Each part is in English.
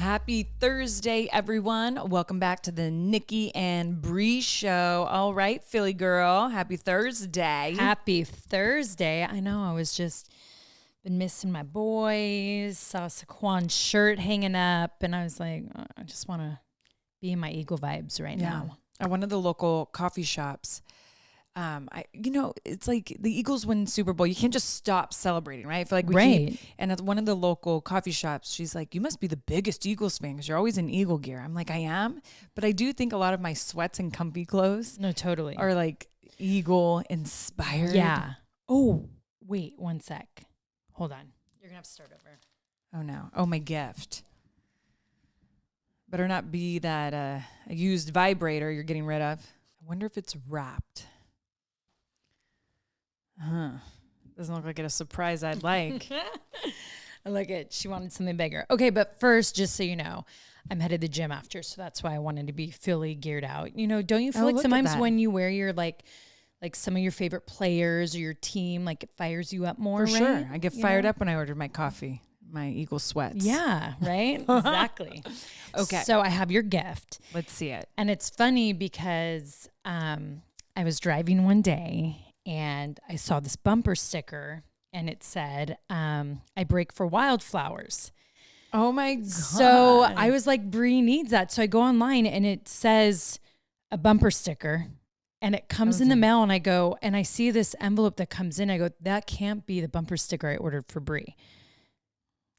Happy Thursday, everyone. Welcome back to the Nikki and Brie show. All right, Philly girl, happy Thursday. Happy Thursday. I know I was just been missing my boys, saw Saquon's shirt hanging up, and I was like, I just want to be in my Eagle vibes right now. At one of the local coffee shops, it's like the Eagles win Super Bowl. You can't just stop celebrating, right? I feel like we keep, and at one of the local coffee shops, she's like, you must be the biggest Eagles fan because you're always in Eagle gear. I'm like, I am, but I do think a lot of my sweats and comfy clothes are like Eagle inspired. Yeah. Oh, wait 1 sec. Hold on. You're going to have to start over. Oh, no. Oh, my gift. Better not be that a used vibrator you're getting rid of. I wonder if it's wrapped. Doesn't look like a surprise I'd like. I like it. She wanted something bigger. Okay, but first, just so you know, I'm headed to the gym after, so that's why I wanted to be fully geared out. You know, don't you feel like sometimes when you wear your like some of your favorite players or your team, like it fires you up more, For right? sure. I get fired up when I order my coffee, my Eagle sweats. Yeah, right? Exactly. Okay. So I have your gift. Let's see it. And it's funny because I was driving one day and I saw this bumper sticker and it said, I break for wildflowers. Oh my God. So I was like, Brie needs that. So I go online and it says a bumper sticker and it comes in the mail and I go, and I see this envelope that comes in. I go, that can't be the bumper sticker I ordered for Brie.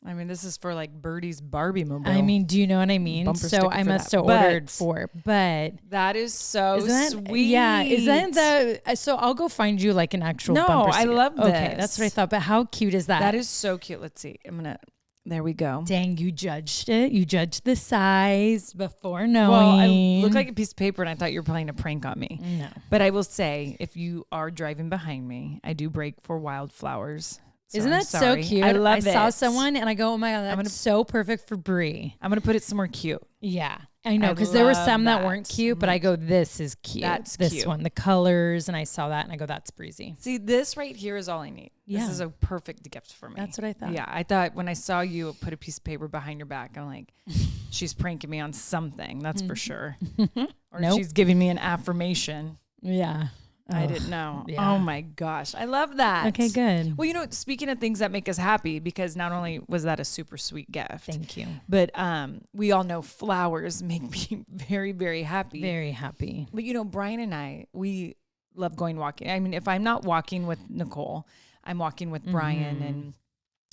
I mean, this is for like Birdie's Barbie mobile. I mean, do you know what I mean? Bumper So I must have ordered for, but that is so sweet. Yeah, isn't that? So I'll go find you like an actual bumper sticker. I love this. Okay, that's what I thought. But how cute is that? That is so cute. Let's see. There we go. Dang, you judged it. You judged the size before knowing. Well, I look like a piece of paper and I thought you were playing a prank on me. No. But I will say, if you are driving behind me, I do break for wildflowers. So Isn't that so cute? I love it. I saw someone and I go, oh my God, that's so perfect for Brie. I'm going to put it somewhere cute. Yeah, I know. Because there were some that weren't cute, but I go, this is cute. That's this cute. one, the colors. And I saw that and I go, that's breezy. See, this right here is all I need. Yeah. This is a perfect gift for me. That's what I thought. Yeah, I thought when I saw you put a piece of paper behind your back, I'm like, she's pranking me on something. That's for sure. Or she's giving me an affirmation. Yeah. I didn't know. Yeah. Oh my gosh. I love that. Okay, good. Well, you know, speaking of things that make us happy, because not only was that a super sweet gift. Thank you. But we all know flowers make me very, very happy. Very happy. But you know, Brian and I, we love going walking. I mean, if I'm not walking with Nicole, I'm walking with Brian, and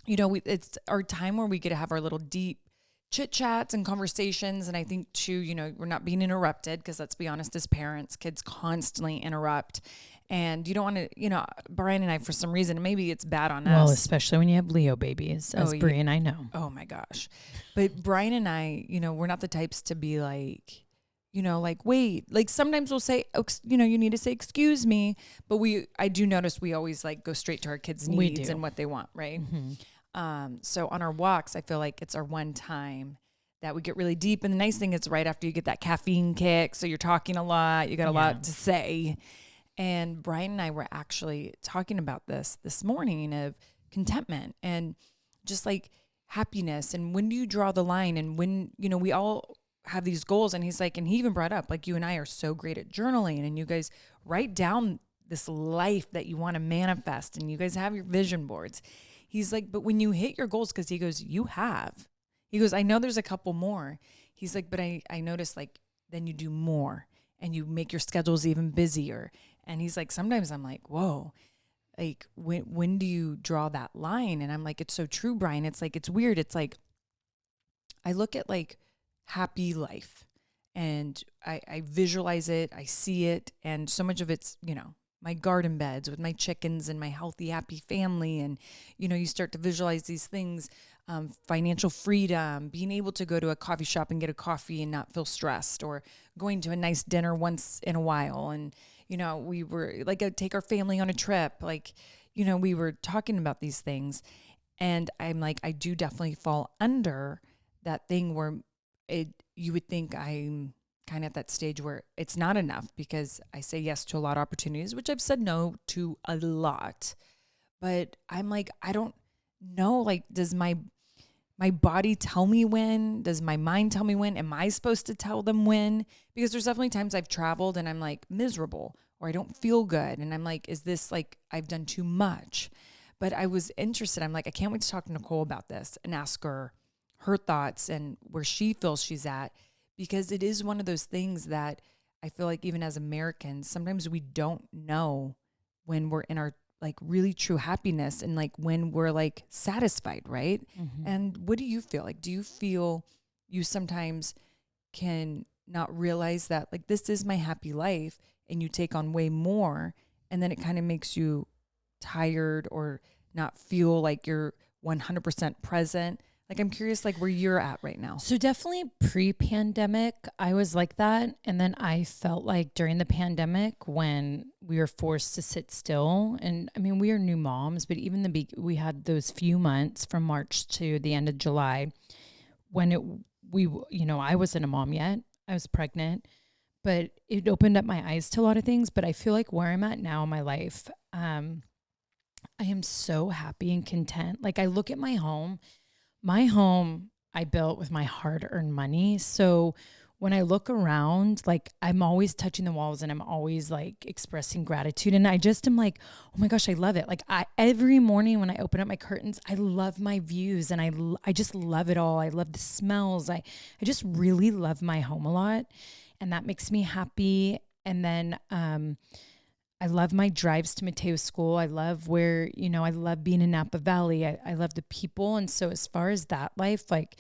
you know, it's our time where we get to have our little deep chit chats and conversations. And I think too, you know, we're not being interrupted because let's be honest, as parents, kids constantly interrupt. And you don't want to, you know, Brian and I, for some reason, maybe it's bad on us. Well, especially when you have Leo babies, as Brie and I know. Oh my gosh. But Brian and I, you know, we're not the types to be like, you know, like, wait, like sometimes we'll say, you know, you need to say, excuse me. But I do notice we always like go straight to our kids' needs and what they want. Right. Mm-hmm. So on our walks, I feel like it's our one time that we get really deep. And the nice thing is right after you get that caffeine kick. So you're talking a lot, you got a lot to say. And Brian and I were actually talking about this morning of contentment and just like happiness. And when do you draw the line? And when, you know, we all have these goals, and he's like, and he even brought up, like, you and I are so great at journaling, and you guys write down this life that you want to manifest, and you guys have your vision boards. He's like, but when you hit your goals, because he goes, he goes, I know there's a couple more. He's like, but I noticed like, then you do more and you make your schedules even busier. And he's like, sometimes I'm like, whoa, like when do you draw that line? And I'm like, it's so true, Brian. It's like, it's weird. It's like, I look at like happy life and I visualize it, I see it. And so much of it's, you know, my garden beds with my chickens and my healthy, happy family. And, you know, you start to visualize these things, financial freedom, being able to go to a coffee shop and get a coffee and not feel stressed, or going to a nice dinner once in a while. And, you know, we were like, take our family on a trip. Like, you know, we were talking about these things, and I'm like, I do definitely fall under that thing where you would think I'm kind of at that stage where it's not enough, because I say yes to a lot of opportunities, which I've said no to a lot. But I'm like, I don't know, like, does my my body tell me when? Does my mind tell me when? Am I supposed to tell them when? Because there's definitely times I've traveled and I'm like miserable or I don't feel good. And I'm like, is this like I've done too much? But I was interested. I'm like, I can't wait to talk to Nicole about this and ask her thoughts and where she feels she's at. Because it is one of those things that I feel like even as Americans, sometimes we don't know when we're in our like really true happiness and like when we're like satisfied, right? Mm-hmm. And what do you feel like? Do you feel you sometimes can not realize that like this is my happy life and you take on way more and then it kind of makes you tired or not feel like you're 100% present? Like, I'm curious, like, where you're at right now. So definitely pre-pandemic, I was like that. And then I felt like during the pandemic when we were forced to sit still, and I mean, we are new moms, but even we had those few months from March to the end of July when I wasn't a mom yet. I was pregnant, but it opened up my eyes to a lot of things. But I feel like where I'm at now in my life, I am so happy and content. Like, I look at my home I built with my hard-earned money. So when I look around, like I'm always touching the walls and I'm always like expressing gratitude. And I just am like, oh my gosh, I love it. Like every morning when I open up my curtains, I love my views and I just love it all. I love the smells. I just really love my home a lot and that makes me happy. And then, I love my drives to Mateo School. I love where, I love being in Napa Valley. I love the people. And so as far as that life, like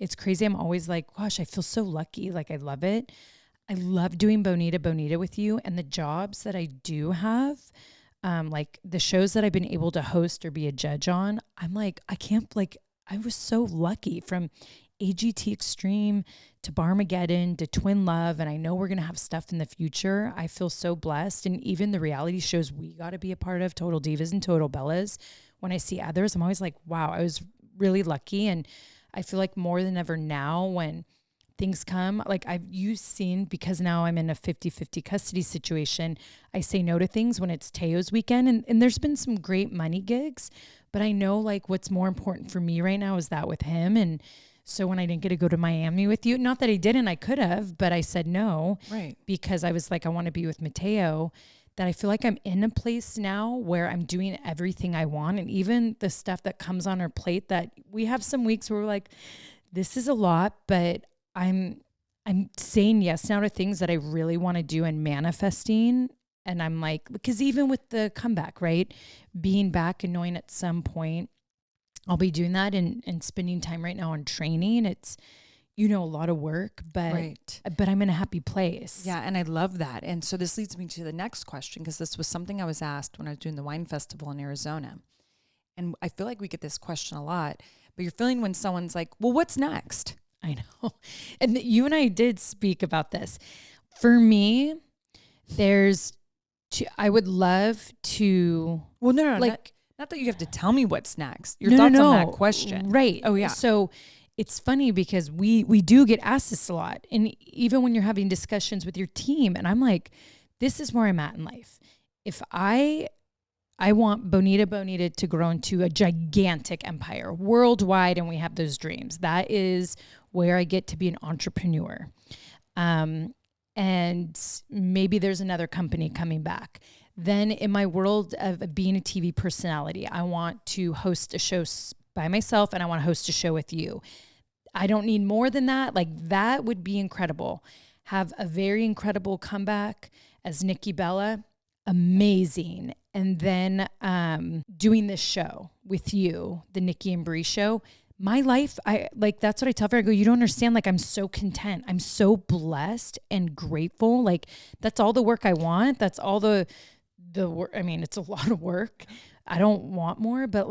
it's crazy. I'm always like, gosh, I feel so lucky. Like I love it. I love doing Bonita with you and the jobs that I do have. Like the shows that I've been able to host or be a judge on. I'm like, I was so lucky from AGT Extreme to Barmageddon to Twin Love. And I know we're going to have stuff in the future. I feel so blessed. And even the reality shows we got to be a part of, Total Divas and Total Bellas. When I see others, I'm always like, wow, I was really lucky. And I feel like more than ever now when things come, like you've seen, because now I'm in a 50-50 custody situation, I say no to things when it's Teo's weekend. And there's been some great money gigs, but I know like what's more important for me right now is that with him. And so when I didn't get to go to Miami with you, not that I didn't, I could have, but I said no, right? Because I was like, I want to be with Mateo. That I feel like I'm in a place now where I'm doing everything I want. And even the stuff that comes on our plate that we have some weeks where we're like, this is a lot, but I'm saying yes now to things that I really want to do and manifesting. And I'm like, because even with the comeback, right? Being back and knowing at some point I'll be doing that and spending time right now on training. It's, a lot of work, but I'm in a happy place. Yeah. And I love that. And so this leads me to the next question, because this was something I was asked when I was doing the wine festival in Arizona. And I feel like we get this question a lot, but you're feeling when someone's like, well, what's next? I know. And you and I did speak about this. For me, I would love to. Well, no, like, not that you have to tell me what's next. Your thoughts on that question. Right. Oh, yeah. So it's funny because we do get asked this a lot. And even when you're having discussions with your team, and I'm like, this is where I'm at in life. If I want Bonita to grow into a gigantic empire worldwide, and we have those dreams. That is where I get to be an entrepreneur. And maybe there's another company coming back. Then in my world of being a TV personality, I want to host a show by myself and I want to host a show with you. I don't need more than that. Like that would be incredible. Have a very incredible comeback as Nikki Bella. Amazing. And then doing this show with you, the Nikki and Brie show. My life, that's what I tell her. I go, you don't understand. Like, I'm so content. I'm so blessed and grateful. Like, that's all the work I want. That's all the work. I mean, it's a lot of work. I don't want more, but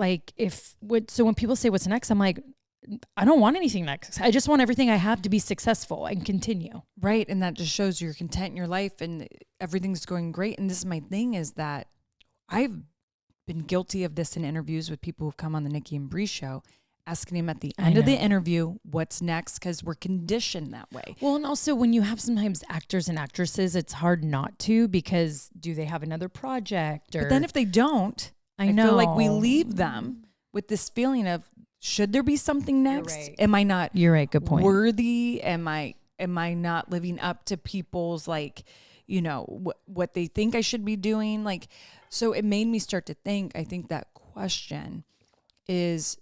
so when people say what's next, I'm like, I don't want anything next. I just want everything I have to be successful and continue. Right. And that just shows you're content in your life and everything's going great. And this is my thing is that I've been guilty of this in interviews with people who've come on the Nikki and Brie show, asking him at the end of the interview, what's next? Because we're conditioned that way. Well, and also when you have sometimes actors and actresses, it's hard not to, because do they have another project? But then if they don't, I feel like we leave them with this feeling of should there be something next? Right. Am I not You're right. Good point. worthy? Am I not living up to people's like, you know, what they think I should be doing? Like, so it made me start to think, I think that question is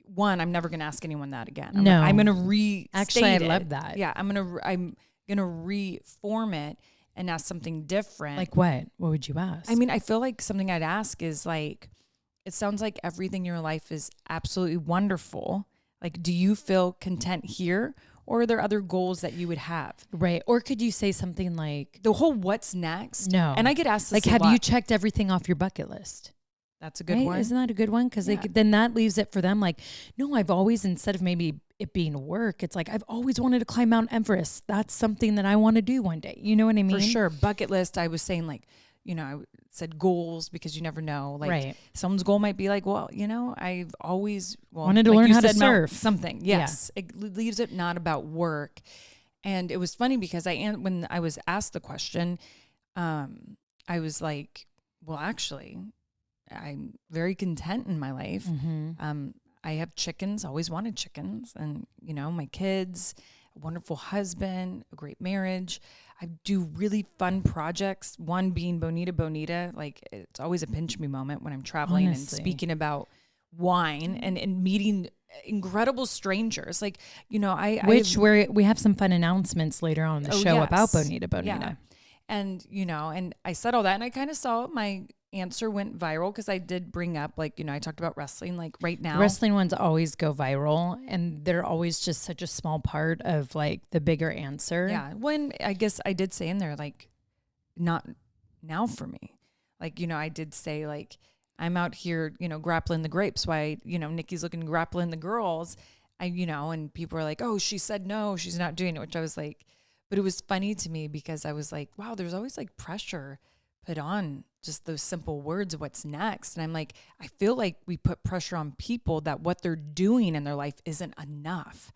one, I'm never going to ask anyone that again. I'm going to restate Actually, I it. love that. Yeah. I'm going to reform it and ask something different. Like what? What would you ask? I mean, I feel like something I'd ask is like, it sounds like everything in your life is absolutely wonderful. Like, do you feel content here? Or are there other goals that you would have? Right. Or could you say something like the whole what's next? No. And I get asked this like, a have lot. you checked everything off your bucket list? That's a good right? one. Isn't that a good one? Because then that leaves it for them like, no, I've always, instead of maybe it being work, it's like, I've always wanted to climb Mount Everest. That's something that I want to do one day. You know what I mean? For sure. Bucket list, I was saying like, you know, I said goals because you never know. Like right. Someone's goal might be like, well, you know, I've always wanted to learn how to surf. Something. Yes. Yeah. It leaves it not about work. And it was funny because when I was asked the question, I was like, well, actually, I'm very content in my life. Mm-hmm. I have chickens, always wanted chickens, and, you know, my kids, a wonderful husband, a great marriage. I do really fun projects, one being Bonita. Like, it's always a pinch me moment when I'm traveling and speaking about wine and meeting incredible strangers. Like, you know, we have some fun announcements later on in the show about Bonita. Yeah. And, you know, and I said all that, and I kind of saw my answer went viral because I did bring up, like, you know, I talked about wrestling, like right now. Wrestling ones always go viral, and they're always just such a small part of like the bigger answer. Yeah. When I guess I did say in there, like, not now for me. Like, you know, I did say like, I'm out here, you know, grappling the grapes. Why, you know, Nikki's looking grappling the girls. You know, and people are like, oh, she said no, she's not doing it, which I was like, but it was funny to me because I was like, wow, there's always like pressure put on just those simple words of what's next. And I'm like, I feel like we put pressure on people that what they're doing in their life isn't enough.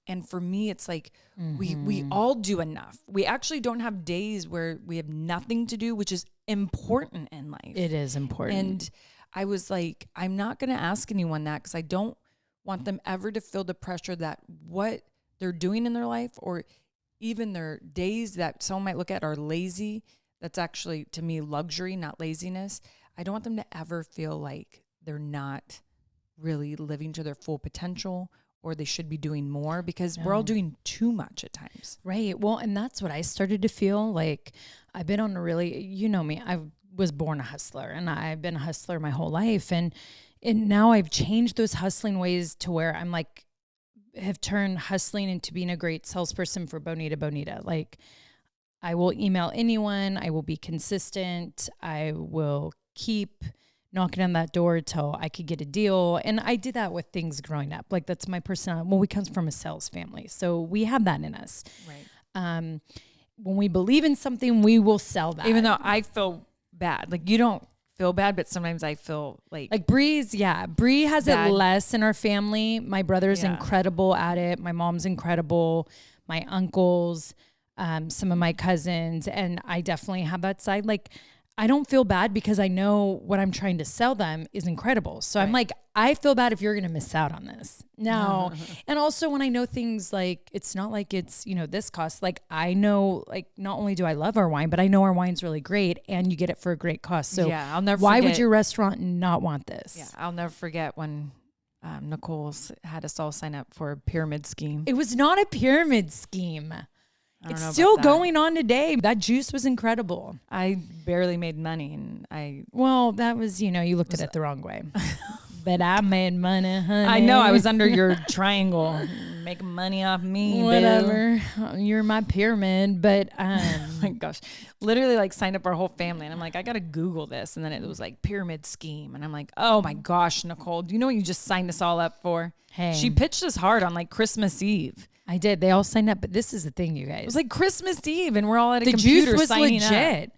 And for me, it's like, we all do enough. We actually don't have days where we have nothing to do, which is important in life. It is important. And I was like, I'm not going to ask anyone that because I don't want them ever to feel the pressure that what they're doing in their life or even their days that someone might look at are lazy. That's actually, to me, luxury, not laziness. I don't want them to ever feel like they're not really living to their full potential or they should be doing more because we're all doing too much at times. Right. Well, and that's what I started to feel like. I've been on a really, you know me, I was born a hustler and I've been a hustler my whole life. And now I've changed those hustling ways to where I'm like, have turned hustling into being a great salesperson for Bonita. Like, I will email anyone. I will be consistent. I will keep knocking on that door till I could get a deal. And I did that with things growing up. Like, that's my personality. Well, we come from a sales family, so we have that in us. Right. When we believe in something, we will sell that. Even though I feel bad. Like, you don't feel bad, but sometimes I feel like Brie has bad. It less in our family. My brother's incredible at it. My mom's incredible. My uncles, some of my cousins, and I definitely have that side. Like, I don't feel bad because I know what I'm trying to sell them is incredible. So I'm like, I feel bad if you're going to miss out on this. No. And also when I know things like, it's not like it's, you know, this cost, like I know, like, not only do I love our wine, but I know our wine's really great and you get it for a great cost. So I'll never why forget, would your restaurant not want this? Yeah. I'll never forget when Nicole's had us all sign up for a pyramid scheme. It was not a pyramid scheme. It's still going on today. That juice was incredible. I barely made money, and well, that was, you know, you looked at it the wrong way. But I made money, honey. I know. I was under your triangle, making money off me. Whatever. Boo. You're my pyramid. But oh my gosh, literally like signed up our whole family, and I'm like, I gotta Google this, and then it was like pyramid scheme, and I'm like, oh my gosh, Nicole, do you know what you just signed us all up for? Hey, she pitched us hard on like Christmas Eve. I did. They all signed up, but this is the thing, you guys. It was like Christmas Eve, and we're all at a computer juice was signing legit.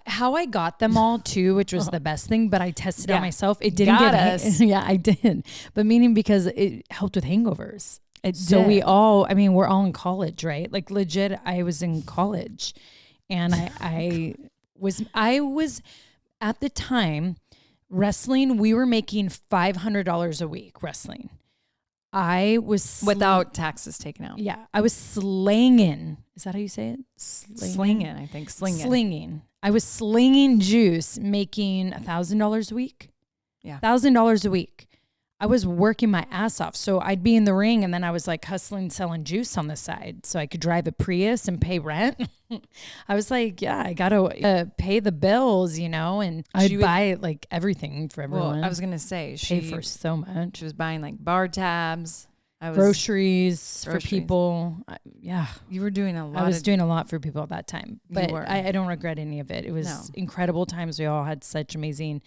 How I got them all too, which was the best thing, but I tested out myself. It didn't got get us. Yeah, I did. But meaning because it helped with hangovers. So we all, I mean, we're all in college, right? Like legit, I was in college, and I was at the time wrestling. We were making $500 a week wrestling. I was without taxes taken out. Yeah, I was slanging. Is that how you say it? Slinging, I think. Slinging. I was slinging juice, making $1,000 a week. Yeah, $1,000 a week. I was working my ass off. So I'd be in the ring, and then I was like hustling, selling juice on the side so I could drive a Prius and pay rent. I was like, yeah, I got to pay the bills, you know, and I'd buy like everything for everyone. Well, I was going to say, pay for so much. She was buying like bar tabs. Groceries for people. Yeah. You were doing a lot. I was doing a lot for people at that time, but I don't regret any of it. It was incredible times. We all had such amazing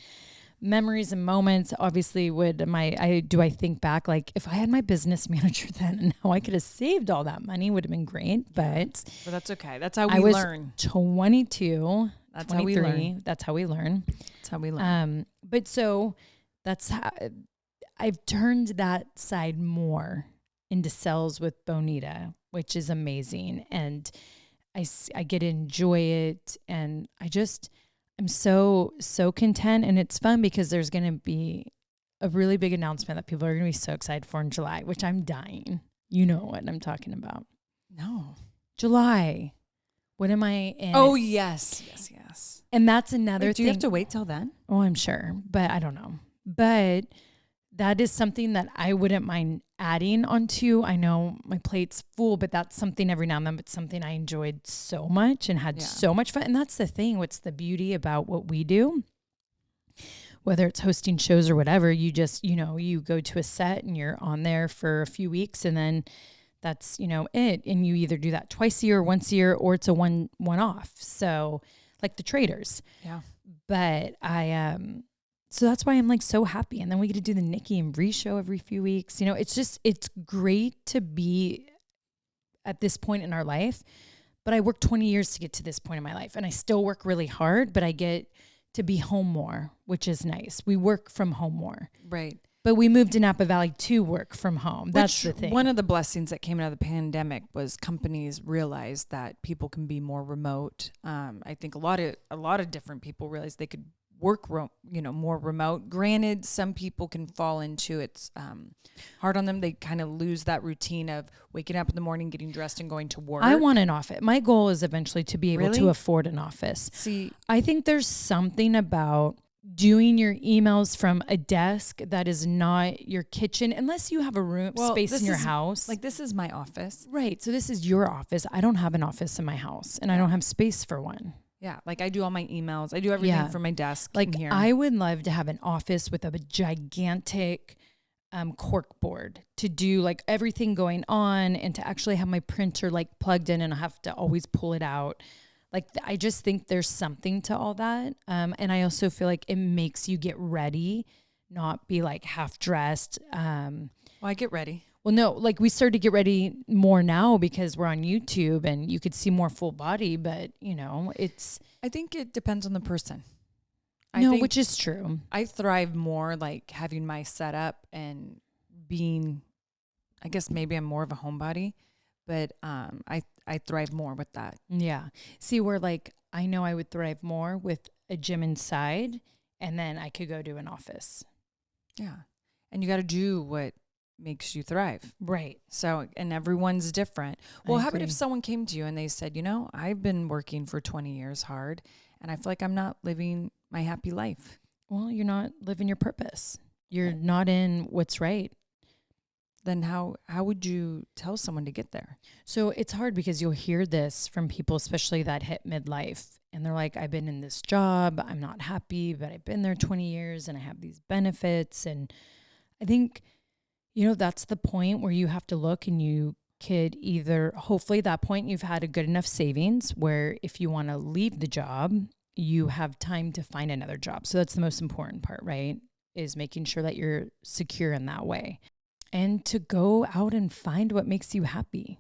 memories and moments. Obviously, I think back, like if I had my business manager then and now I could have saved all that money, would have been great. But that's okay. That's how we learn. 22. That's how we learn. That's how we learn. That's how we learn. But so that's how I've turned that side more into sales with Bonita, which is amazing. And I get to enjoy it. And I'm so content. And it's fun because there's going to be a really big announcement that people are going to be so excited for in July, which I'm dying. You know what I'm talking about. No. July. What am I in? Oh, yes. And that's another thing. Do you have to wait till then? Oh, I'm sure. But I don't know. But that is something that I wouldn't mind adding onto. I know my plate's full, but that's something every now and then, but something I enjoyed so much and had so much fun. And that's the thing. What's the beauty about what we do? Whether it's hosting shows or whatever, you just, you go to a set and you're on there for a few weeks and then that's, it. And you either do that twice a year, once a year, or it's a one-off. So like the traders. Yeah. But so that's why I'm like so happy. And then we get to do the Nikki and Brie show every few weeks. It's great to be at this point in our life, but I worked 20 years to get to this point in my life and I still work really hard, but I get to be home more, which is nice. We work from home more. Right. But we moved to Napa Valley to work from home. That's the thing. One of the blessings that came out of the pandemic was companies realized that people can be more remote. I think a lot of different people realized they could work more remote. Granted, some people can fall into it's hard on them. They kind of lose that routine of waking up in the morning, getting dressed and going to work. I want an office. My goal is eventually to be able to afford an office. See, I think there's something about doing your emails from a desk that is not your kitchen, unless you have a room space in your house. Like this is my office. Right. So this is your office. I don't have an office in my house and I don't have space for one. Yeah, like I do all my emails. I do everything from my desk. Like here. I would love to have an office with a gigantic cork board to do like everything going on and to actually have my printer like plugged in and I have to always pull it out. Like I just think there's something to all that. And I also feel like it makes you get ready, not be like half dressed. Well, I get ready. Well, no, like we started to get ready more now because we're on YouTube and you could see more full body, but I think it depends on the person. Which is true. I thrive more like having my setup and being, I guess maybe I'm more of a homebody, but I thrive more with that. Yeah. See, where like I know I would thrive more with a gym inside and then I could go to an office. Yeah. And you got to do what makes you thrive. Right. So, and everyone's different. Well, how about if someone came to you and they said, I've been working for 20 years hard and I feel like I'm not living my happy life. Well, you're not living your purpose. You're not in what's right. Then how would you tell someone to get there? So it's hard because you'll hear this from people, especially that hit midlife. And they're like, I've been in this job. I'm not happy, but I've been there 20 years and I have these benefits. And I think that's the point where you have to look and you could either, hopefully at that point you've had a good enough savings where if you want to leave the job, you have time to find another job. So that's the most important part, right? Is making sure that you're secure in that way and to go out and find what makes you happy.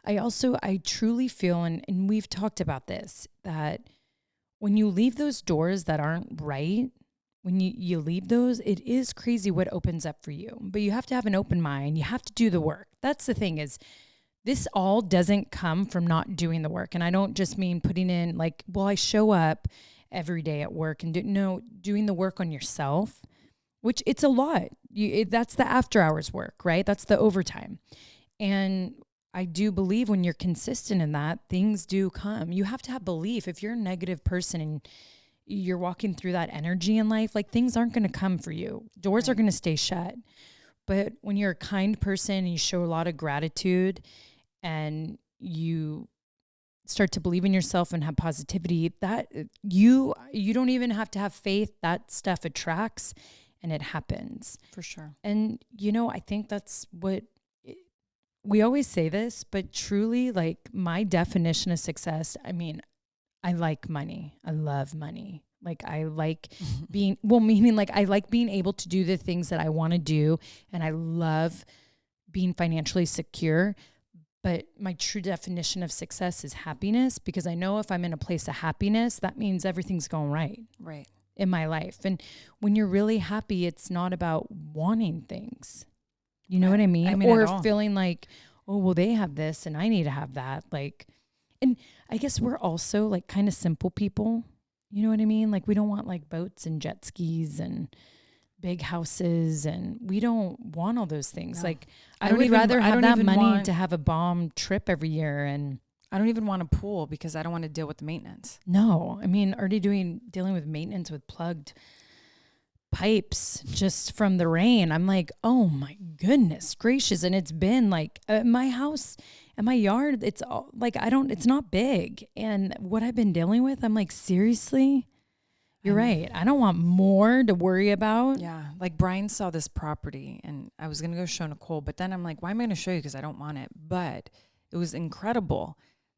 I truly feel, and we've talked about this, that when you leave those doors that aren't right, when you leave those, it is crazy what opens up for you. But you have to have an open mind. You have to do the work. That's the thing is this all doesn't come from not doing the work. And I don't just mean putting in like, well, I show up every day at work and doing the work on yourself, which it's a lot. That's the after hours work, right? That's the overtime. And I do believe when you're consistent in that, things do come. You have to have belief. If you're a negative person and you're walking through that energy in life, like things aren't going to come for you. Doors are going to stay shut. But when you're a kind person and you show a lot of gratitude and you start to believe in yourself and have positivity, that you don't even have to have faith. That stuff attracts and it happens. For sure. And, I think that's what we always say this, but truly, like, my definition of success, I mean, I like money. I love money. Like, I like I like being able to do the things that I want to do. And I love being financially secure. But my true definition of success is happiness, because I know if I'm in a place of happiness, that means everything's going right. Right. In my life. And when you're really happy, it's not about wanting things. You know what I mean? Or feeling like, oh, well, they have this and I need to have that. Like, and I guess we're also like kind of simple people. You know what I mean? Like, we don't want like boats and jet skis and big houses, and we don't want all those things. No. Like, I would rather have that money to have a bomb trip every year. And I don't even want a pool because I don't want to deal with the maintenance. No, I mean, already dealing with maintenance with plugged pipes just from the rain. I'm like, oh my goodness gracious. And it's been like my house and my yard, it's all like, it's not big. And what I've been dealing with, I'm like, seriously? You're right. I don't want more to worry about. Yeah. Like, Brian saw this property and I was going to go show Nicole, but then I'm like, why am I going to show you? Because I don't want it. But it was incredible.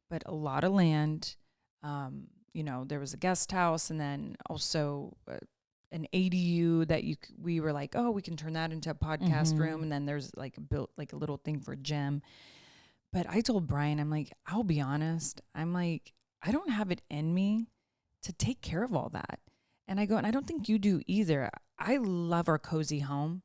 But a lot of land, there was a guest house and then also an ADU that we were like, oh, we can turn that into a podcast room. And then there's like built like a little thing for a gym. But I told Brian, I'm like, I'll be honest. I'm like, I don't have it in me to take care of all that. And I go, and I don't think you do either. I love our cozy home.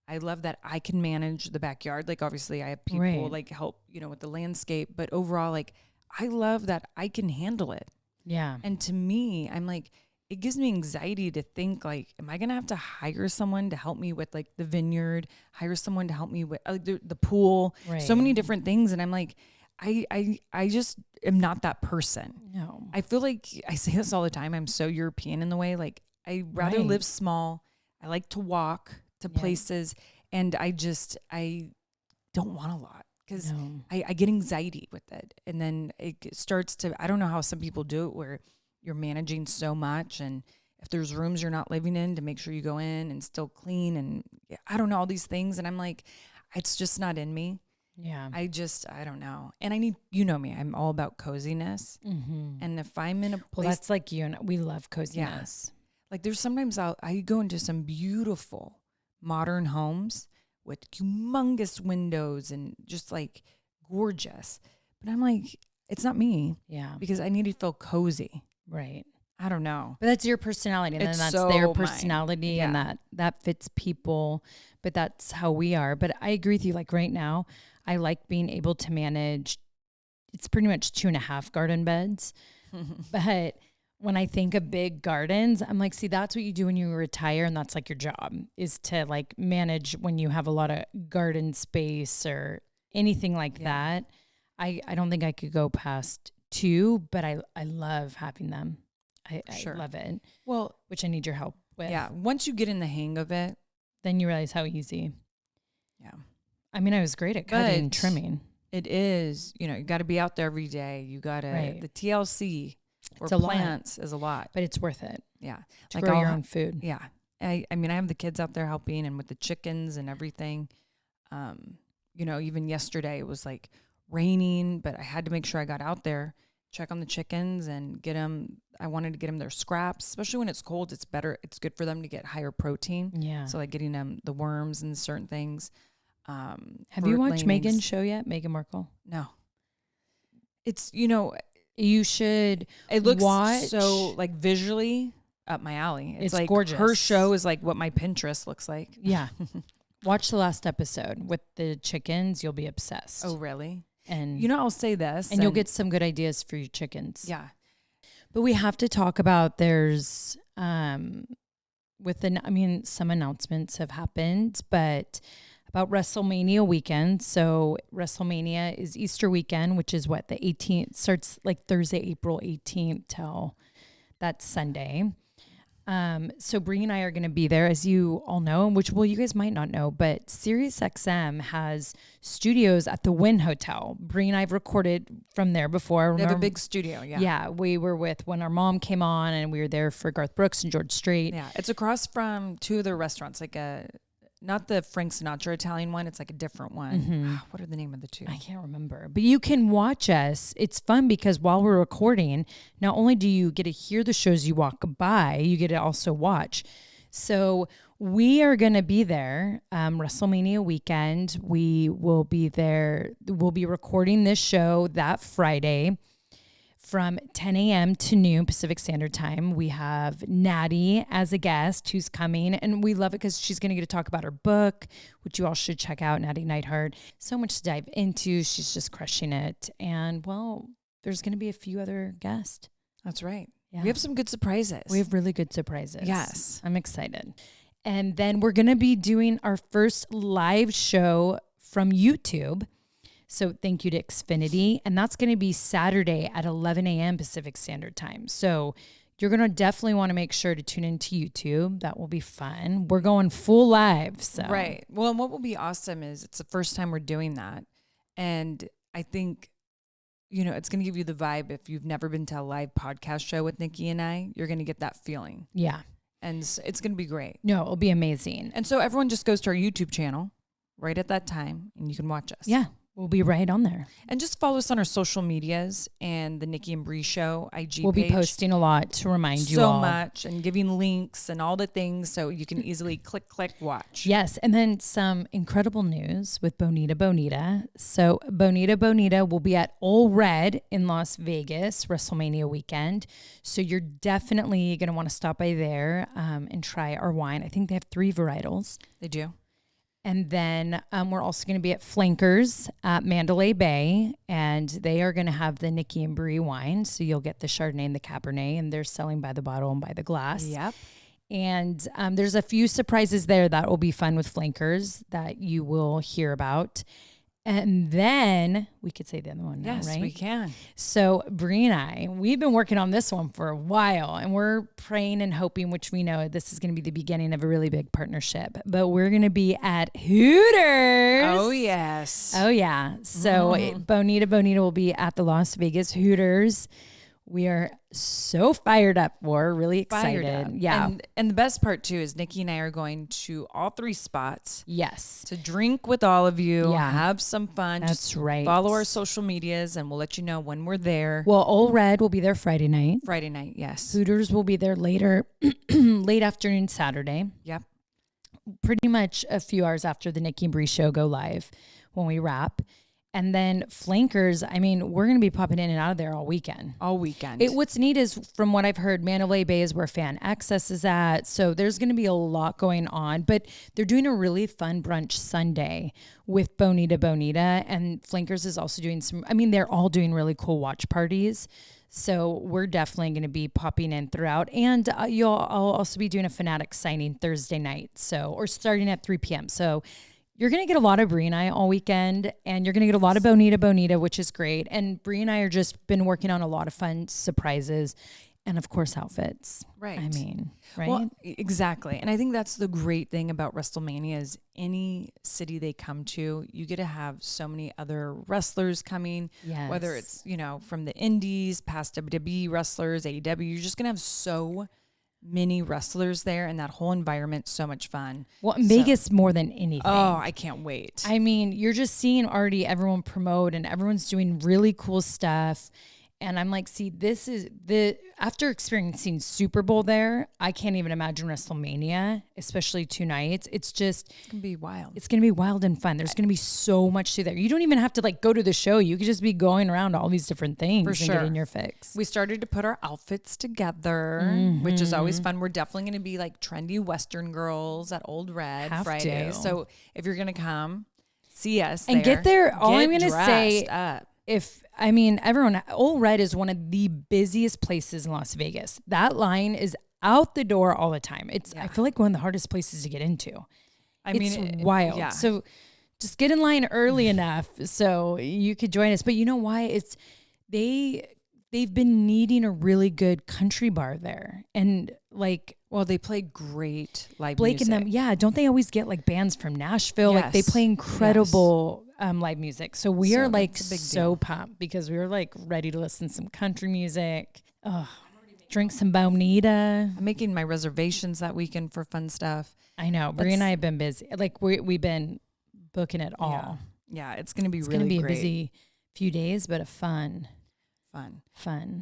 I love that I can manage the backyard. Like, obviously I have people like help, with the landscape, but overall, like, I love that I can handle it. Yeah. And to me, I'm like, it gives me anxiety to think like, am I going to have to hire someone to help me with like the vineyard, hire someone to help me with the pool, so many different things. And I'm like, I just am not that person. No. I feel like I say this all the time. I'm so European in the way, like I rather live small. I like to walk to places, and I don't want a lot. Because I get anxiety with it. And then it starts to, I don't know how some people do it where you're managing so much. And if there's rooms you're not living in, to make sure you go in and still clean. And I don't know, all these things. And I'm like, it's just not in me. Yeah. I don't know. And I need, me, I'm all about coziness. Mm-hmm. And if I'm in a place. Well, that's like you and we love coziness. Yeah. Like there's sometimes I go into some beautiful modern homes with humongous windows and just like gorgeous. But I'm like, it's not me. Yeah. Because I need to feel cozy. Right. I don't know. But that's your personality. And then that's their personality and that fits people. But that's how we are. But I agree with you. Like right now, I like being able to manage, it's pretty much 2.5 garden beds. But when I think of big gardens, I'm like, see, that's what you do when you retire. And that's like your job, is to like manage when you have a lot of garden space or anything like that. I don't think I could go past 2, but I love having them. I love it. Well, which I need your help with. Yeah. Once you get in the hang of it, then you realize how easy. Yeah. I mean, I was great at cutting and trimming. It is, you got to be out there every day. You got to, the TLC. Or plants is a lot. But it's worth it. Yeah. To grow your own food. Yeah. I mean, I have the kids out there helping and with the chickens and everything. Even yesterday it was like raining, but I had to make sure I got out there, check on the chickens and get them. I wanted to get them their scraps, especially when it's cold. It's better. It's good for them to get higher protein. Yeah. So like getting them the worms and certain things. Have you watched Meghan's show yet? Meghan Markle? No. It's, you should. It looks so like visually up my alley. It's like gorgeous. Her show is like what my Pinterest looks like. Yeah. Watch the last episode with the chickens. You'll be obsessed. Oh, really? And I'll say this. And you'll get some good ideas for your chickens. Yeah. But we have to talk about there's some announcements have happened, but about WrestleMania weekend. So WrestleMania is Easter weekend, which is the 18th, starts like Thursday, April 18th till that's Sunday. So Brie and I are going to be there, as you all know, you guys might not know, but SiriusXM has studios at the Wynn Hotel. Brie and I have recorded from there before. They have a big studio, yeah. Yeah, we were when our mom came on, and we were there for Garth Brooks and George Strait. Yeah, it's across from two other restaurants, not the Frank Sinatra Italian one. It's like a different one. Mm-hmm. What are the name of the two? I can't remember. But you can watch us. It's fun because while we're recording, not only do you get to hear the shows you walk by, you get to also watch. So we are going to be there WrestleMania weekend. We will be there. We'll be recording this show that Friday from 10 a.m. to noon Pacific Standard Time. We have Natty as a guest who's coming, and we love it because she's going to get to talk about her book, which you all should check out, Natty Neidhart. So much to dive into. She's just crushing it. And, there's going to be a few other guests. That's right. Yeah. We have some good surprises. We have really good surprises. Yes. I'm excited. And then we're going to be doing our first live show from YouTube. So thank you to Xfinity. And that's going to be Saturday at 11 a.m. Pacific Standard Time. So you're going to definitely want to make sure to tune into YouTube. That will be fun. We're going full live. So. Right. Well, and what will be awesome is it's the first time we're doing that. And I think, it's going to give you the vibe. If you've never been to a live podcast show with Nikki and I, you're going to get that feeling. Yeah. And it's going to be great. No, it'll be amazing. And so everyone just goes to our YouTube channel right at that time and you can watch us. Yeah. We'll be right on there. And just follow us on our social medias and the Nikki and Brie Show IG We'll page. be posting a lot to remind you so all. much and giving links and all the things so you can easily click, watch. Yes. And then some incredible news with Bonita. So Bonita will be at Ole Red in Las Vegas, WrestleMania weekend. So you're definitely going to want to stop by there and try our wine. I think they have 3 varietals. They do. And then we're also going to be at Flankers at Mandalay Bay, and they are going to have the Nikki and Brie wine. So you'll get the Chardonnay and the Cabernet, and they're selling by the bottle and by the glass. Yep. And there's a few surprises there that will be fun with Flankers that you will hear about. And then we could say the other one now, yes, right? we can. So Brie and I, we've been working on this one for a while, and we're praying and hoping, which we know this is going to be the beginning of a really big partnership. But we're going to be at Hooters. Oh, yes. Oh, yeah. So Bonita will be at the Las Vegas Hooters. We are so fired up. We're really excited. Yeah. And the best part too is Nikki and I are going to all 3 spots. Yes. To drink with all of you. Yeah. Have some fun. That's Just right. Follow our social medias and we'll let you know when we're there. Well, Ole Red will be there Friday night. Friday night, yes. Hooters will be there later, late afternoon Saturday. Yep. Pretty much a few hours after the Nikki and Brie show go live when we wrap. And then Flankers, we're going to be popping in and out of there all weekend. All weekend. What's neat is, from what I've heard, Mandalay Bay is where Fan Access is at. So there's going to be a lot going on. But they're doing a really fun brunch Sunday with Bonita. And Flankers is also doing they're all doing really cool watch parties. So we're definitely going to be popping in throughout. And I'll also be doing a Fanatic signing Thursday night. Or starting at 3 p.m. So you're going to get a lot of Brie and I all weekend, and you're going to get a lot of Bonita, which is great. And Brie and I are just been working on a lot of fun surprises and, of course, outfits. Right. Right? Well, exactly. And I think that's the great thing about WrestleMania is any city they come to, you get to have so many other wrestlers coming, Yes. whether it's, from the indies, past WWE wrestlers, AEW, you're just going to have so many wrestlers there, and that whole environment so much fun. Well, Vegas more than anything. Oh, I can't wait. You're just seeing already everyone promote, and everyone's doing really cool stuff. And I'm like, see, this is after experiencing Super Bowl there, I can't even imagine WrestleMania, especially 2 nights. It's going to be wild. It's going to be wild and fun. There's going to be so much to there. You don't even have to go to the show. You could just be going around all these different things and getting your fix. We started to put our outfits together, which is always fun. We're definitely going to be like trendy Western girls at Old Red Friday. So if you're going to come, see us and get there. All I'm going to say, up. Everyone, Ole Red is one of the busiest places in Las Vegas. That line is out the door all the time. I feel like one of the hardest places to get into. It's wild. Yeah. So just get in line early enough so you could join us. But you know why? They've been needing a really good country bar there. And like, well, they play great live Blake music. and them, don't they always get like bands from Nashville? Yes. Like they play incredible live music. So we are like so pumped because we were like ready to listen to some country music. Drink some Bonita. I'm making my reservations that weekend for fun stuff. I know. Brie and I have been busy. Like we've been booking it all. Yeah, it's going to be it's really gonna be great. A busy few days, but a fun.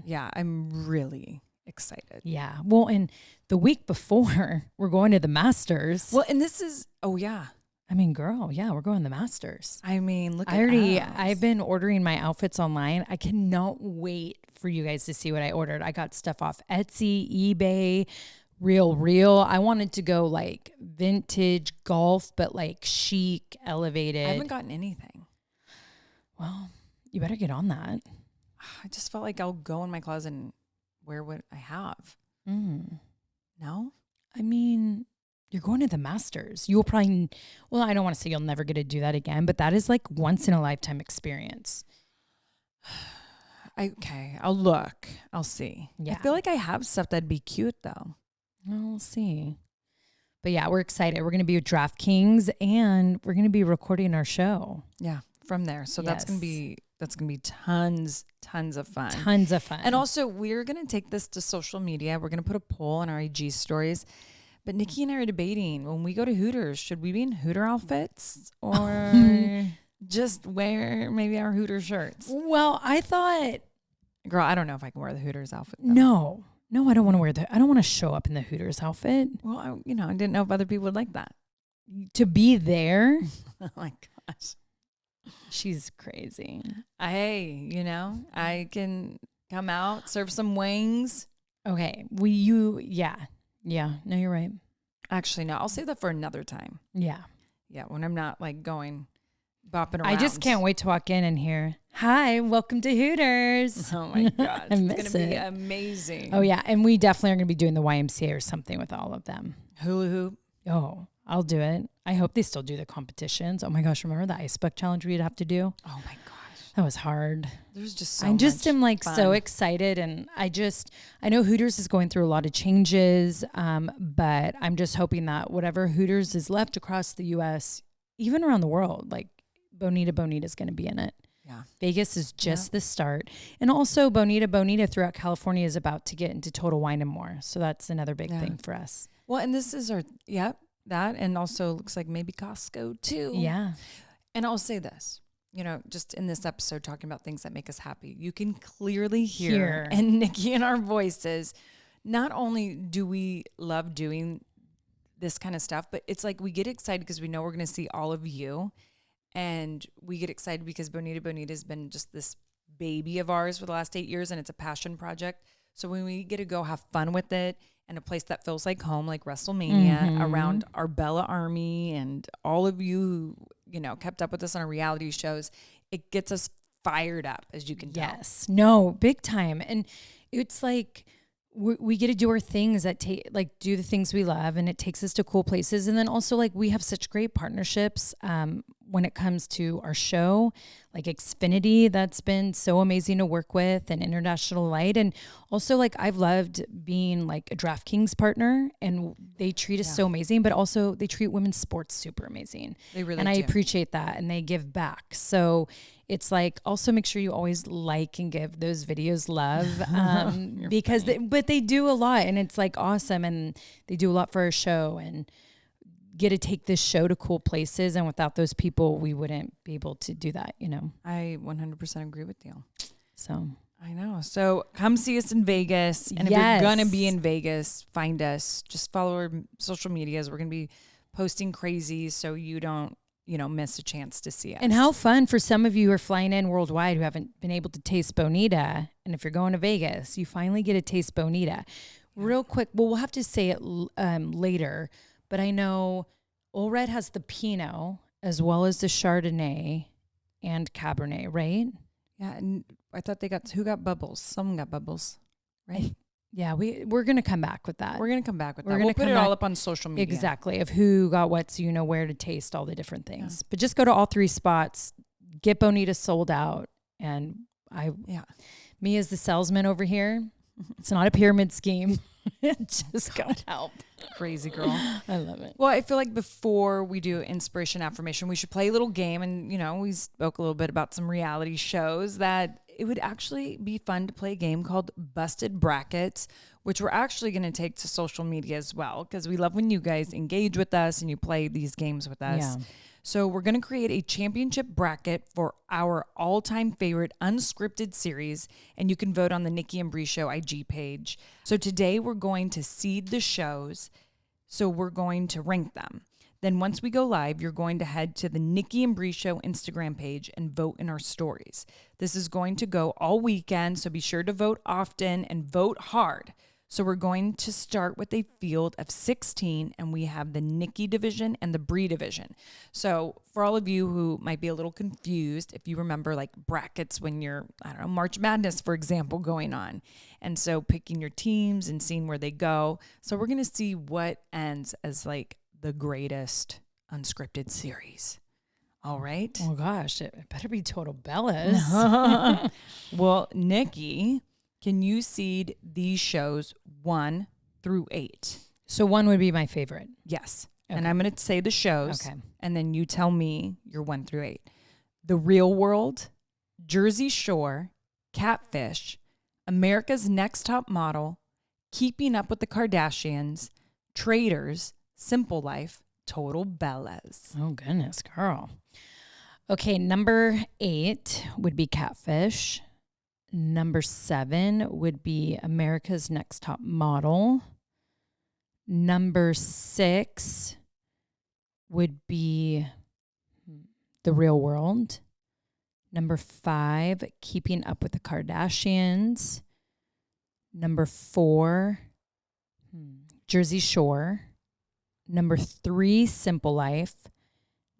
Yeah, I'm really excited. Yeah. Well, and the week before, we're going to the Masters. Well, and this is, I mean, girl, we're going to the Masters. I mean, look at us. I've been ordering my outfits online. I cannot wait for you guys to see what I ordered. I got stuff off Etsy, eBay, Real. I wanted to go like vintage golf, but like chic, elevated. I haven't gotten anything. Well, you better get on that. I just felt like I'll go in my closet and wear what I have. No? I mean, you're going to the Masters. You'll probably, I don't want to say you'll never get to do that again, but that is like once in a lifetime experience. Okay, I'll look. I'll see. Yeah. I feel like I have stuff that'd be cute though. We'll see. But yeah, we're excited. We're going to be with DraftKings and we're going to be recording our show. Yeah, from there. So that's going to be tons of fun. Tons of fun. And also, we're going to take this to social media. We're going to put a poll on our IG stories. But Nikki and I are debating, when we go to Hooters, should we be in Hooter outfits or just wear maybe our Hooter shirts? Well, I thought... Girl, I don't know if I can wear the Hooters outfit, though. No, I don't want to wear I don't want to show up in the Hooters outfit. Well, I didn't know if other people would like that. To be there? Oh, my gosh. She's crazy. I can come out, serve some wings. Okay. No, you're right. Actually, no, I'll save that for another time. Yeah. Yeah, when I'm not like bopping around. I just can't wait to walk in and hear, "Hi, welcome to Hooters." Oh my God. It's going to be amazing. Oh yeah. And we definitely are going to be doing the YMCA or something with all of them. Hula hoop. Oh, I'll do it. I hope they still do the competitions. Oh my gosh, remember the ice bucket challenge we'd have to do? Oh my gosh. That was hard. There's just I just am like fun. So excited. And I know Hooters is going through a lot of changes, but I'm just hoping that whatever Hooters is left across the U.S., even around the world, like Bonita is going to be in it. Yeah. Vegas is just the start. And also Bonita throughout California is about to get into Total Wine and More. So that's another big thing for us. Well, and this is that. And also looks like maybe Costco too. Yeah. And I'll say this, just in this episode, talking about things that make us happy, you can clearly hear and Nikki in our voices, not only do we love doing this kind of stuff, but it's like we get excited because we know we're going to see all of you. And we get excited because Bonita has been just this baby of ours for the last 8 years, and it's a passion project. So when we get to go have fun with it and a place that feels like home, like WrestleMania, around our Bella Army and all of you who, kept up with us on our reality shows, it gets us fired up, as you can tell. Yes. No, big time. And it's like we get to do our things that do the things we love, and it takes us to cool places. And then also like we have such great partnerships when it comes to our show, like Xfinity, that's been so amazing to work with, and International Light. And also like I've loved being like a DraftKings partner, and they treat us so amazing, but also they treat women's sports super amazing. They really do. And I do. appreciate that, and they give back. So it's like, also make sure you always like and give those videos love, because they do a lot, and it's like awesome. And they do a lot for our show and get to take this show to cool places. And without those people, we wouldn't be able to do that, I 100% agree with you. So I know. So come see us in Vegas. And if you're going to be in Vegas, find us. Just follow our social medias. We're going to be posting crazy so you don't, miss a chance to see us. And how fun for some of you who are flying in worldwide who haven't been able to taste Bonita. And if you're going to Vegas, you finally get to taste Bonita. Real quick, we'll have to say it later, but I know Ole Red has the Pinot as well as the Chardonnay and Cabernet, right? Yeah, and I thought who got bubbles? Someone got bubbles, right? Yeah, we're going to come back with that. We're going to come back with that. We'll put it all up on social media. Exactly. Of who got what, so you know where to taste all the different things. Yeah. But just go to all 3 spots, get Bonita sold out. And me as the salesman over here, it's not a pyramid scheme. Just go help. Crazy girl. I love it. Well, I feel like before we do inspiration affirmation, we should play a little game. And, we spoke a little bit about some reality shows that it would actually be fun to play a game called Busted Brackets, which we're actually going to take to social media as well, because we love when you guys engage with us and you play these games with us. Yeah. So we're going to create a championship bracket for our all-time favorite unscripted series, and you can vote on the Nikki and Brie Show IG page. So today we're going to seed the shows, so we're going to rank them. Then once we go live, you're going to head to the Nikki and Brie Show Instagram page and vote in our stories. This is going to go all weekend, so be sure to vote often and vote hard. So we're going to start with a field of 16, and we have the Nikki division and the Brie division. So for all of you who might be a little confused, if you remember like brackets when you're, March Madness, for example, going on. And so picking your teams and seeing where they go. So we're going to see what ends as like the greatest unscripted series. All right. Oh gosh, it better be Total Bellas. Well, Nikki, can you seed these shows 1 through 8? So 1 would be my favorite. Yes. Okay. And I'm going to say the shows. Okay. And then you tell me your 1 through 8. The Real World, Jersey Shore, Catfish, America's Next Top Model, Keeping Up with the Kardashians, Traitors, Simple Life, Total Bellas. Oh, goodness, girl. Okay, number 8 would be Catfish. Number 7 would be America's Next Top Model. Number 6 would be The Real World. Number 5, Keeping Up with the Kardashians. Number 4, Jersey Shore. Number 3, Simple Life.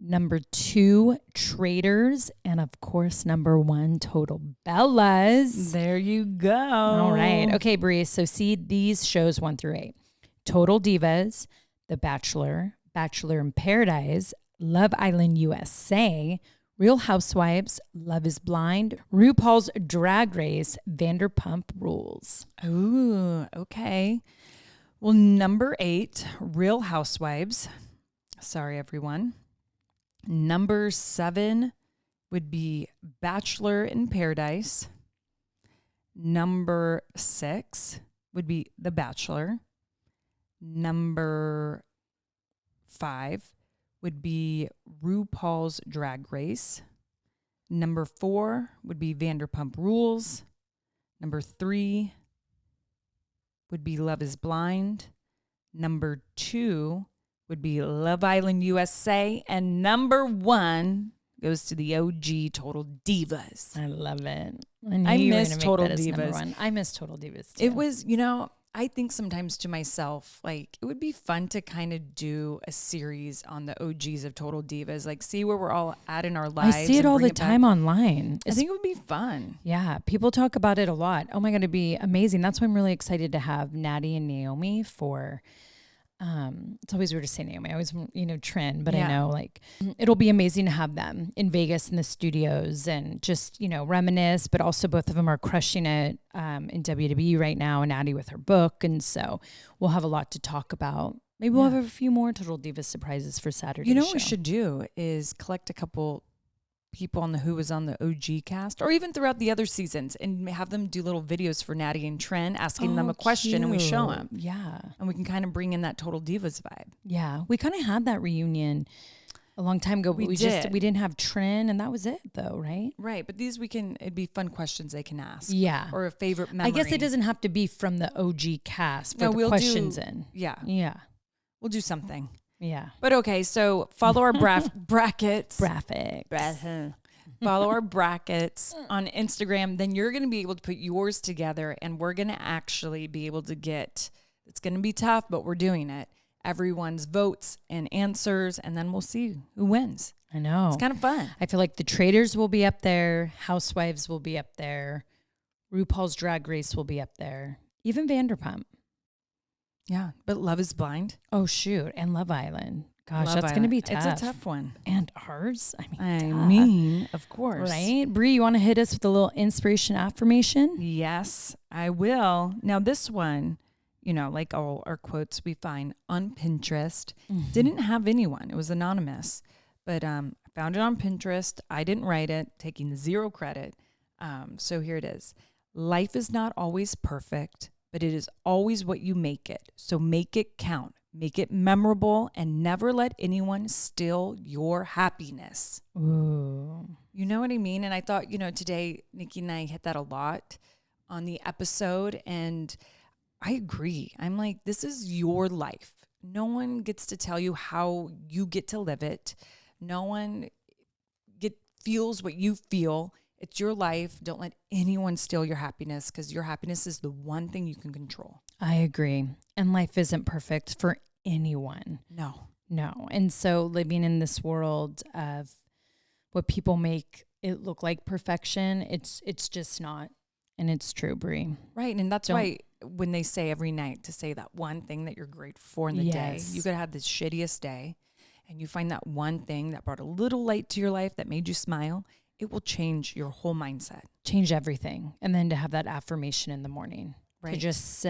Number 2, Traitors. And of course, number 1, Total Bellas. There you go. All right. Okay, Brie. So see these shows 1 through 8. Total Divas, The Bachelor, Bachelor in Paradise, Love Island USA, Real Housewives, Love is Blind, RuPaul's Drag Race, Vanderpump Rules. Ooh, okay. Well, number 8, Real Housewives. Sorry, everyone. Number 7 would be Bachelor in Paradise. Number 6 would be The Bachelor. Number 5 would be RuPaul's Drag Race. Number 4 would be Vanderpump Rules. Number 3 would be Love is Blind. Number 2 would be Love Island USA. And number 1 goes to the OG Total Divas. I love it. I miss Total Divas. I miss Total Divas too. It was, I think sometimes to myself, like, it would be fun to kind of do a series on the OGs of Total Divas, like see where we're all at in our lives. I see it all the time online. I think it would be fun. Yeah. People talk about it a lot. Oh my God, it'd be amazing. That's why I'm really excited to have Natty and Naomi for, it's always weird to say Naomi. I always, Trin, but I know like it'll be amazing to have them in Vegas in the studios and just, reminisce, but also both of them are crushing it in WWE right now and Addie with her book. And so we'll have a lot to talk about. Maybe we'll have a few more Total Divas surprises for Saturday. You know what we should do is collect a couple people on who was on the OG cast or even throughout the other seasons and have them do little videos for Natty and Trin asking them a question and we show them. Yeah. And we can kind of bring in that Total Divas vibe. Yeah. We kind of had that reunion a long time ago. But we didn't have Trin and that was it though, right? Right. But these it'd be fun questions they can ask. Yeah. Or a favorite memory. I guess it doesn't have to be from the OG cast for the questions in. Yeah. Yeah. We'll do something. Yeah. But okay, so follow our brackets. Follow our brackets on Instagram. Then you're going to be able to put yours together and we're going to actually be able to it's going to be tough, but we're doing it. Everyone's votes and answers, and then we'll see who wins. I know. It's kind of fun. I feel like the Traitors will be up there. Housewives will be up there. RuPaul's Drag Race will be up there. Even Vanderpump. Yeah, but Love is Blind. Oh, shoot. And Love Island. Gosh, Love that's going to be Island. tough. It's a tough one. And ours. I mean, of course. Right? Brie, you want to hit us with a little inspiration affirmation? Yes, I will. Now, this one, you know, like all our quotes we find on Pinterest, didn't have anyone. It was anonymous. But I found it on Pinterest. I didn't write it, taking 0 credit. So here it is. Life is not always perfect, but it is always what you make it. So make it count. Make it memorable and never let anyone steal your happiness. Ooh. You know what I mean? And I thought, you know, today, Nikki and I hit that a lot on the episode. And I agree. I'm like, this is your life. No one gets to tell you how you get to live it. No one feels what you feel. It's your life. Don't let anyone steal your happiness because your happiness is the one thing you can control. I agree. And life isn't perfect for anyone. No. And so living in this world of what people make it look like perfection, it's just not. And it's true, Brie. Right. And that's why when they say every night to say that one thing that you're grateful for in the day, you could have the shittiest day and you find that one thing that brought a little light to your life that made you smile. It will change your whole mindset. Change everything. And then to have that affirmation in the morning. Right. To just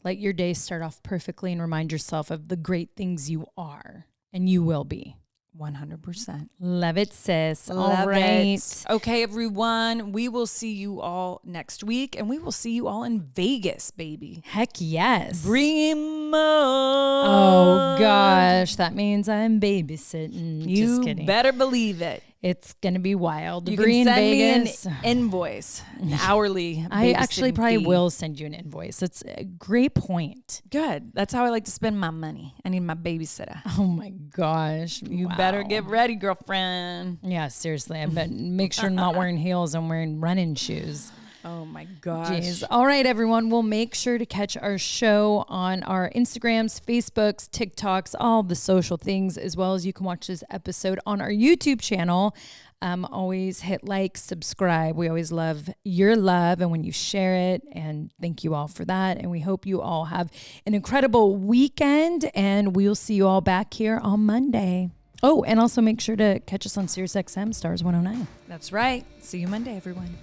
let your day start off perfectly and remind yourself of the great things you are and you will be. 100%. Love it, sis. All right. Okay, everyone. We will see you all next week and we will see you all in Vegas, baby. Heck yes. Bring Oh, gosh. That means I'm babysitting. You just kidding. Better believe it. It's going to be wild. You Brie can send Vegas. me an invoice, an hourly. I actually probably will send you an invoice. It's a great point. Good. That's how I like to spend my money. I need my babysitter. Oh my gosh. You better get ready, girlfriend. Yeah, seriously. I bet make sure I'm not wearing heels. I'm wearing running shoes. Oh my gosh. Jeez. All right, everyone. We'll make sure to catch our show on our Instagrams, Facebooks, TikToks, all the social things, as well as you can watch this episode on our YouTube channel. Always hit like, subscribe. We always love your love and when you share it. And thank you all for that. And we hope you all have an incredible weekend. And we'll see you all back here on Monday. Oh, and also make sure to catch us on SiriusXM Stars 109. That's right. See you Monday, everyone.